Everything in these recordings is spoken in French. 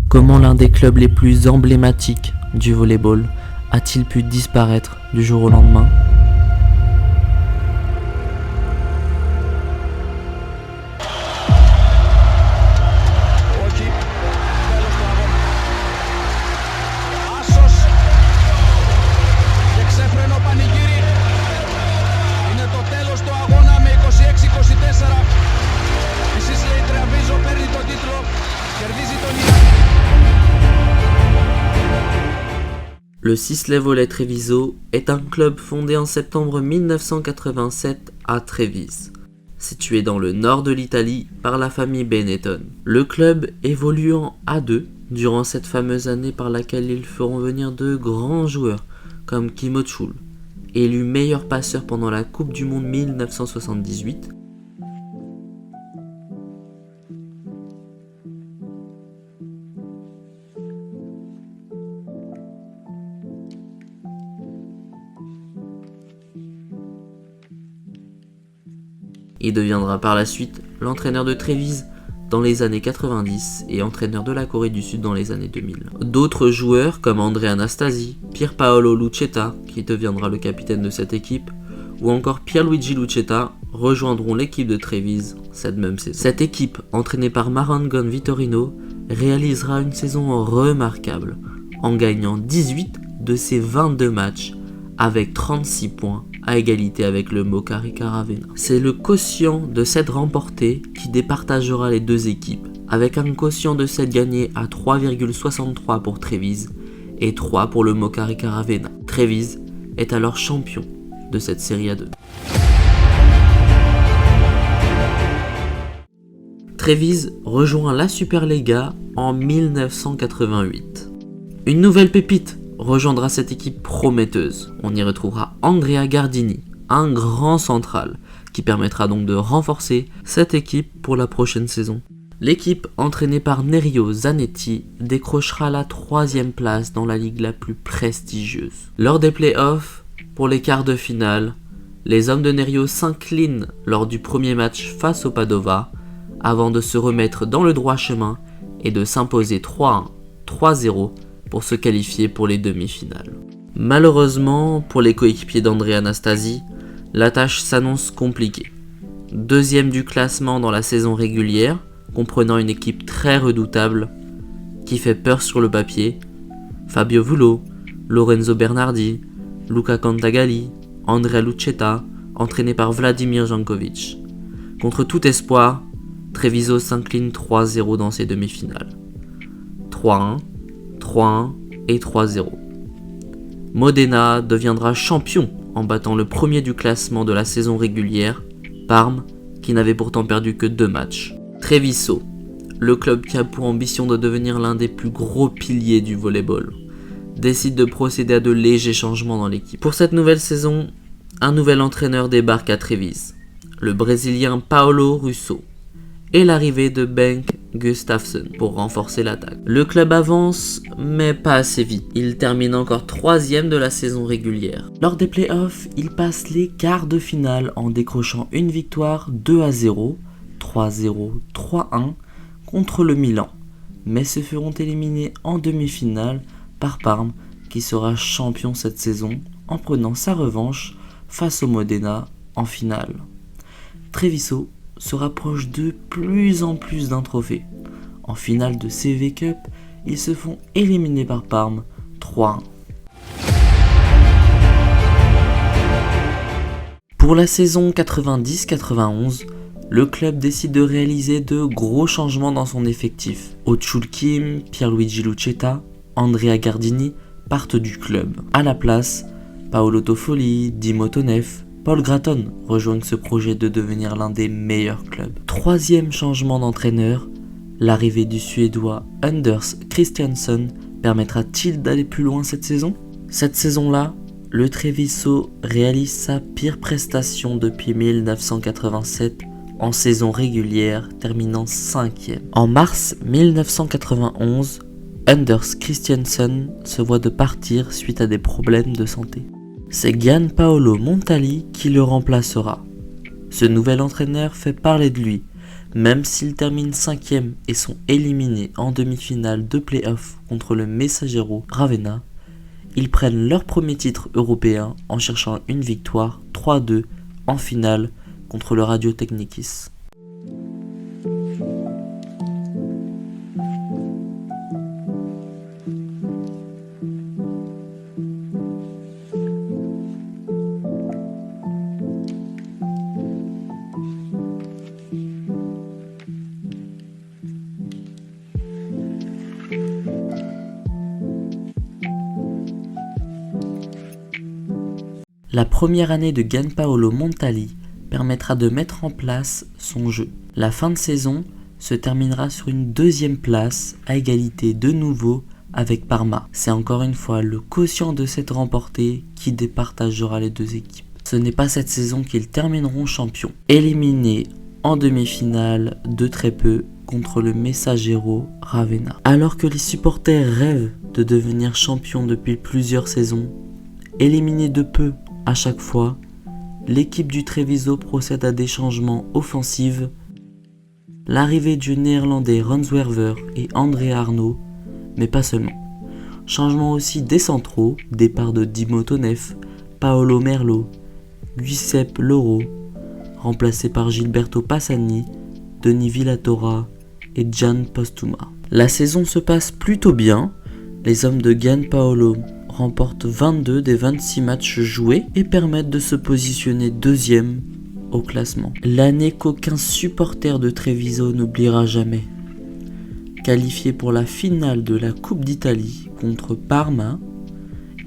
Comment l'un des clubs les plus emblématiques du volleyball a-t-il pu disparaître du jour au lendemain ? Le Sisley Volley Treviso est un club fondé en septembre 1987 à Trévise, situé dans le nord de l'Italie par la famille Benetton. Le club évolue en A2 durant cette fameuse année par laquelle ils feront venir de grands joueurs comme Kimmo Chul, élu meilleur passeur pendant la Coupe du Monde 1978, Il deviendra par la suite l'entraîneur de Trévise dans les années 90 et entraîneur de la Corée du Sud dans les années 2000. D'autres joueurs comme André Anastasi, Pierpaolo Lucetta, qui deviendra le capitaine de cette équipe, ou encore Pierluigi Lucetta rejoindront l'équipe de Trévise cette même saison. Cette équipe, entraînée par Marangon Vittorino, réalisera une saison remarquable en gagnant 18 de ses 22 matchs avec 36 points à égalité avec le Mokarica Ravenna. C'est le quotient de 7 remportés qui départagera les deux équipes, avec un quotient de 7 gagnés à 3,63 pour Trévise et 3 pour le Mokarica Ravenna. Trévise est alors champion de cette série A2. Trévise rejoint la Superlega en 1988. Une nouvelle pépite rejoindra cette équipe prometteuse. On y retrouvera Andrea Gardini, un grand central, qui permettra donc de renforcer cette équipe pour la prochaine saison. L'équipe, entraînée par Nerio Zanetti, décrochera la 3e place dans la ligue la plus prestigieuse. Lors des playoffs, pour les quarts de finale, les hommes de Nerio s'inclinent lors du premier match face au Padova, avant de se remettre dans le droit chemin et de s'imposer 3-1, 3-0 pour se qualifier pour les demi-finales. Malheureusement, pour les coéquipiers d'André Anastasi, la tâche s'annonce compliquée. 2e du classement dans la saison régulière, comprenant une équipe très redoutable qui fait peur sur le papier, Fabio Vullo, Lorenzo Bernardi, Luca Cantagalli, Andrea Lucetta, entraîné par Vladimir Jankovic. Contre tout espoir, Treviso s'incline 3-0 dans ses demi-finales. 3-1, 3-1 et 3-0. Modena deviendra champion en battant le premier du classement de la saison régulière, Parme, qui n'avait pourtant perdu que 2 matchs. Treviso, le club qui a pour ambition de devenir l'un des plus gros piliers du volleyball, décide de procéder à de légers changements dans l'équipe. Pour cette nouvelle saison, un nouvel entraîneur débarque à Trévise, le Brésilien Paolo Russo, et l'arrivée de Bengt Gustafsson pour renforcer l'attaque. Le club avance, mais pas assez vite. Il termine encore 3e de la saison régulière. Lors des playoffs, il passe les quarts de finale en décrochant une victoire 2-0, 3-0, 3-1 contre le Milan, mais se feront éliminer en demi-finale par Parme, qui sera champion cette saison en prenant sa revanche face au Modena en finale. Treviso se rapproche de plus en plus d'un trophée. En finale de CV Cup, ils se font éliminer par Parme 3-1. Pour la saison 90-91, le club décide de réaliser de gros changements dans son effectif. Ochul Kim, Pierluigi Lucetta, Andrea Gardini partent du club. À la place, Paolo Toffoli, Dimo Tonev, Paul Gratton rejoignent ce projet de devenir l'un des meilleurs clubs. 3e changement d'entraîneur, l'arrivée du Suédois Anders Christiansson permettra-t-il d'aller plus loin cette saison ? Cette saison-là, le Treviso réalise sa pire prestation depuis 1987 en saison régulière, terminant 5e. En mars 1991, Anders Christiansson se voit de partir suite à des problèmes de santé. C'est Gianpaolo Montali qui le remplacera. Ce nouvel entraîneur fait parler de lui, Même s'ils terminent 5e et sont éliminés en demi-finale de play-off contre le Messaggero Ravenna, ils prennent leur premier titre européen en cherchant une victoire 3-2 en finale contre le Radio Technikis. La première année de Gianpaolo Montali permettra de mettre en place son jeu. La fin de saison se terminera sur une deuxième place à égalité de nouveau avec Parma. C'est encore une fois le quotient de cette remportée qui départagera les deux équipes. Ce n'est pas cette saison qu'ils termineront champions. Éliminés en demi-finale de très peu contre le Messaggero Ravenna. Alors que les supporters rêvent de devenir champions depuis plusieurs saisons, éliminés de peu à chaque fois, l'équipe du Treviso procède à des changements offensifs. L'arrivée du néerlandais Ron Zwerver et André Arnaud, mais pas seulement. Changement aussi des centraux, départ de Dimo Tonev, Paolo Merlo, Giuseppe Loro, remplacé par Gilberto Passani, Denis Villatora et Gian Postuma. La saison se passe plutôt bien, les hommes de Gianpaolo remportent 22 des 26 matchs joués et permettent de se positionner deuxième au classement. L'année qu'aucun supporter de Treviso n'oubliera jamais. Qualifié pour la finale de la Coupe d'Italie contre Parma,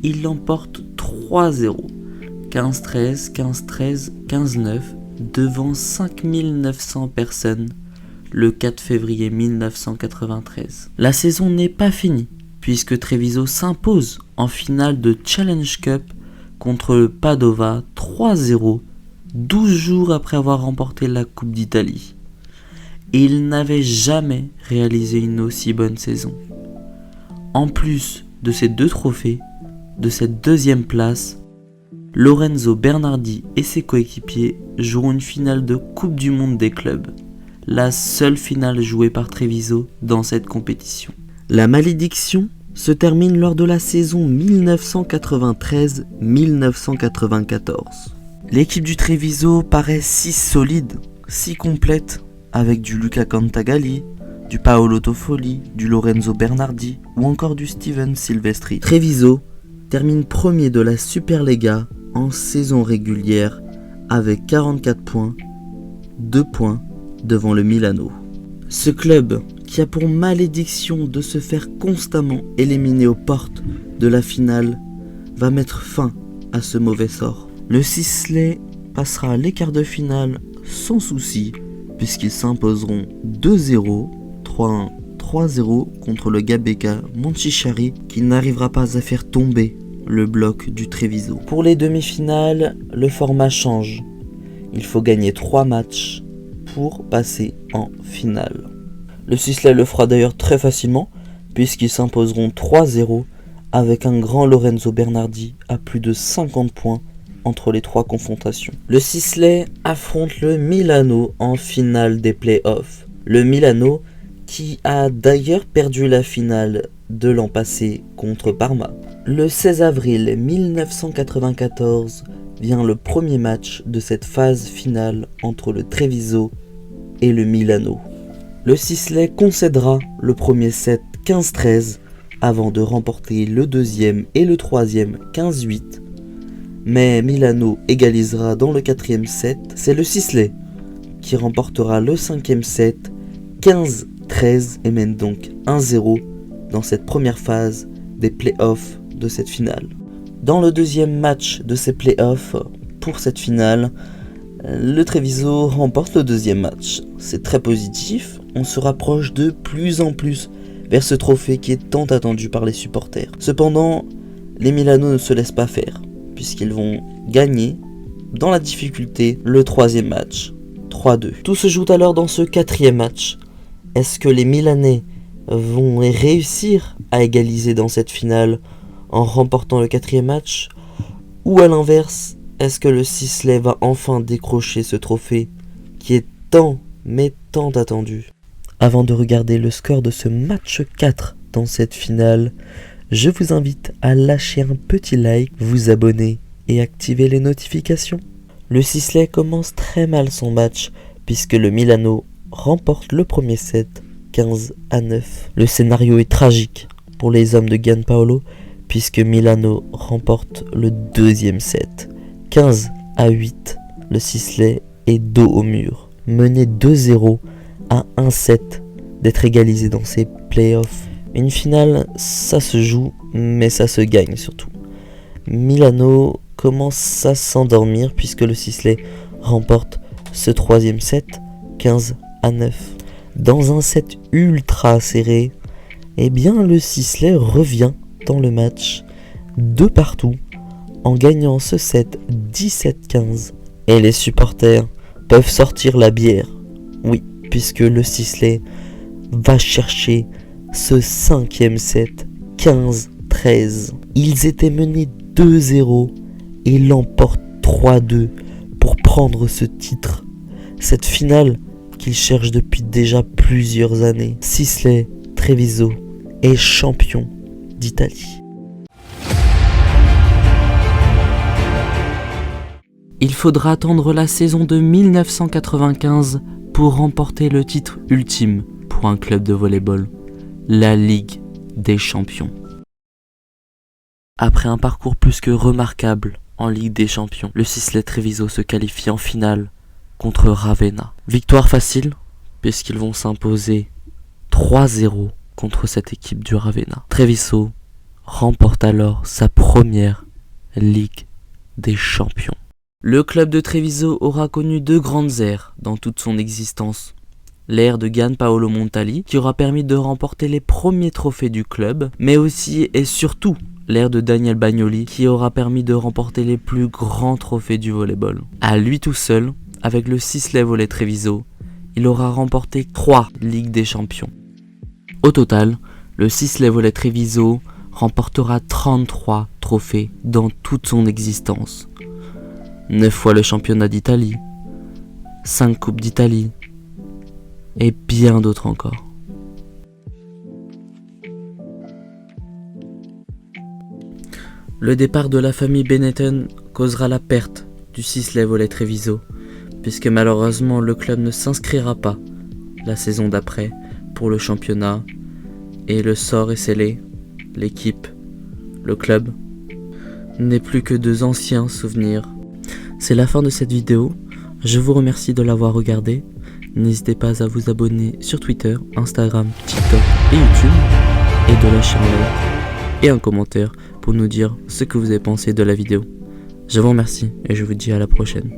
il l'emporte 3-0, 15-13, 15-13, 15-9 devant 5900 personnes le 4 février 1993. La saison n'est pas finie, puisque Treviso s'impose en finale de Challenge Cup contre le Padova 3-0, 12 jours après avoir remporté la Coupe d'Italie. Et il n'avait jamais réalisé une aussi bonne saison. En plus de ces deux trophées, de cette deuxième place, Lorenzo Bernardi et ses coéquipiers joueront une finale de Coupe du Monde des clubs, la seule finale jouée par Treviso dans cette compétition. La malédiction se termine lors de la saison 1993-1994. L'équipe du Treviso paraît si solide, si complète, avec du Luca Cantagalli, du Paolo Toffoli, du Lorenzo Bernardi ou encore du Steven Silvestri. Treviso termine premier de la Superlega en saison régulière avec 44 points, 2 points devant le Milano. Ce club, qui a pour malédiction de se faire constamment éliminer aux portes de la finale, va mettre fin à ce mauvais sort. Le Sisley passera les quarts de finale sans souci, puisqu'ils s'imposeront 2-0, 3-1, 3-0 contre le Gabeka Monchichari, qui n'arrivera pas à faire tomber le bloc du Treviso. Pour les demi-finales, le format change. Il faut gagner 3 matchs pour passer en finale. Le Sisley le fera d'ailleurs très facilement, puisqu'ils s'imposeront 3-0 avec un grand Lorenzo Bernardi à plus de 50 points entre les 3 confrontations. Le Sisley affronte le Milano en finale des playoffs. Le Milano qui a d'ailleurs perdu la finale de l'an passé contre Parma. Le 16 avril 1994 vient le premier match de cette phase finale entre le Treviso et le Milano. Le Sisley concédera le premier set 15-13 avant de remporter le deuxième et le troisième 15-8. Mais Milano égalisera dans le quatrième set. C'est le Sisley qui remportera le cinquième set 15-13 et mène donc 1-0 dans cette première phase des playoffs de cette finale. Dans le deuxième match de ces playoffs pour cette finale, le Treviso remporte le deuxième match. C'est très positif, on se rapproche de plus en plus vers ce trophée qui est tant attendu par les supporters. Cependant, les Milano ne se laissent pas faire, puisqu'ils vont gagner dans la difficulté le troisième match, 3-2. Tout se joue alors dans ce quatrième match. Est-ce que les Milanais vont réussir à égaliser dans cette finale en remportant le quatrième match? Ou à l'inverse, est-ce que le Sisley va enfin décrocher ce trophée qui est tant mais tant attendu. Avant de regarder le score de ce match 4 dans cette finale, je vous invite à lâcher un petit like, vous abonner et activer les notifications. Le Sisley commence très mal son match puisque le Milano remporte le premier set 15-9. Le scénario est tragique pour les hommes de Gianpaolo puisque Milano remporte le deuxième set 15-8. Le Sisley est dos au mur, mené 2-0 à 1-7 d'être égalisé dans ces playoffs. Une finale, ça se joue, mais ça se gagne surtout. Milano commence à s'endormir puisque le Sisley remporte ce troisième set 15-9. Dans un set ultra serré, eh bien le Sisley revient dans le match de partout en gagnant ce set 17-15. Et les supporters peuvent sortir la bière. Oui, puisque le Sisley va chercher ce cinquième set 15-13. Ils étaient menés 2-0 et l'emportent 3-2 pour prendre ce titre. Cette finale qu'ils cherchent depuis déjà plusieurs années. Sisley Treviso est champion d'Italie. Il faudra attendre la saison de 1995 pour remporter le titre ultime pour un club de volley-ball, la Ligue des Champions. Après un parcours plus que remarquable en Ligue des Champions, le Sisley Treviso se qualifie en finale contre Ravenna. Victoire facile, puisqu'ils vont s'imposer 3-0 contre cette équipe du Ravenna. Treviso remporte alors sa première Ligue des Champions. Le club de Treviso aura connu deux grandes ères dans toute son existence. L'ère de Gianpaolo Montali, qui aura permis de remporter les premiers trophées du club, mais aussi et surtout l'ère de Daniel Bagnoli, qui aura permis de remporter les plus grands trophées du volleyball. À lui tout seul, avec le Sisley Volley Treviso, il aura remporté 3 Ligues des Champions. Au total, le Sisley Volley Treviso remportera 33 trophées dans toute son existence. 9 fois le championnat d'Italie, 5 coupes d'Italie et bien d'autres encore. Le départ de la famille Benetton causera la perte du Sisley Volley Treviso, puisque malheureusement le club ne s'inscrira pas la saison d'après pour le championnat et le sort est scellé. L'équipe, le club, n'est plus que 2 anciens souvenirs. C'est la fin de cette vidéo, je vous remercie de l'avoir regardée. N'hésitez pas à vous abonner sur Twitter, Instagram, TikTok et YouTube et de lâcher un like et un commentaire pour nous dire ce que vous avez pensé de la vidéo. Je vous remercie et je vous dis à la prochaine.